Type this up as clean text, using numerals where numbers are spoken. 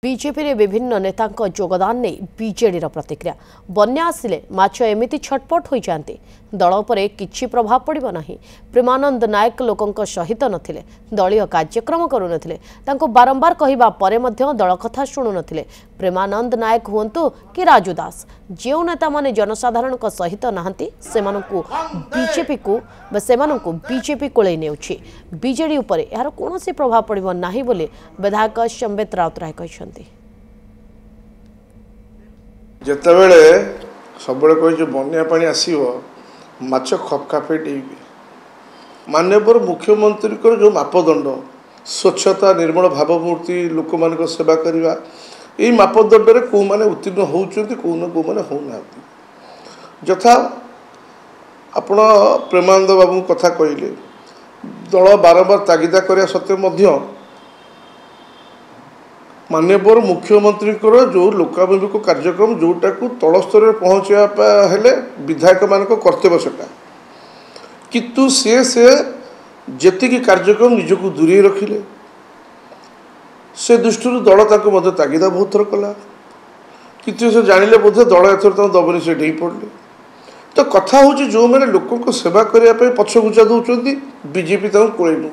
BJP रे विभिन्न नेता योगदान नहीं बीजेडी प्रतिक्रिया बन्या आसिले माछ एमिति छटपट हो जाती दल पर किछि प्रभाव पड़ो ना। प्रेमानंद नायक लोकों सहित नथिले दलीय कार्यक्रम करू नथिले तांको बारंबार कहबा परे मध्य दल कथा शुणु नथिले। प्रेमानंद नायक हुंतु कि राजू दास जो नेता माने जनसाधारण सहित नाहंती सेमानंकु बीजेपी को सेमानंकु बीजेपी कोले नेउछि। बीजेडी उपरे यार कोनोसी प्रभाव पड़ो नाही बोली विधायक संबित राउतराय कहछन्ती। जेतेबेले सबले कहि जे बन्या पानी आसीबो माछ खपखापे डेइबे माननीय मुख्यमंत्री को जो मापदंड स्वच्छता निर्मल भावमूर्ति लोक मान सेवा करवा यही मापदंड में कौ मैंने उत्तीर्ण होती कौ मैंने होना यथा आपण प्रेमानंद बाबू कथा कहले दल बारंबार तागिदा करने सत्वे माननीय मुख्यमंत्री जो लोकाभिमुख कार्यक्रम जोटा को तल स्तर पहुँचा हेले विधायक मान कर्तव्य सेटा किंतु से जी कार्यक्रम निजक दूरे रखिले से दृष्टि दल तागिदा बहुत थर कला किंतु से जानिले बोधे दल एथर दबनी से डेई पड़े। तो कथा हूँ जो मैंने लोक सेवा करने पछघुचा दौरान बीजेपी कोड़े नौ।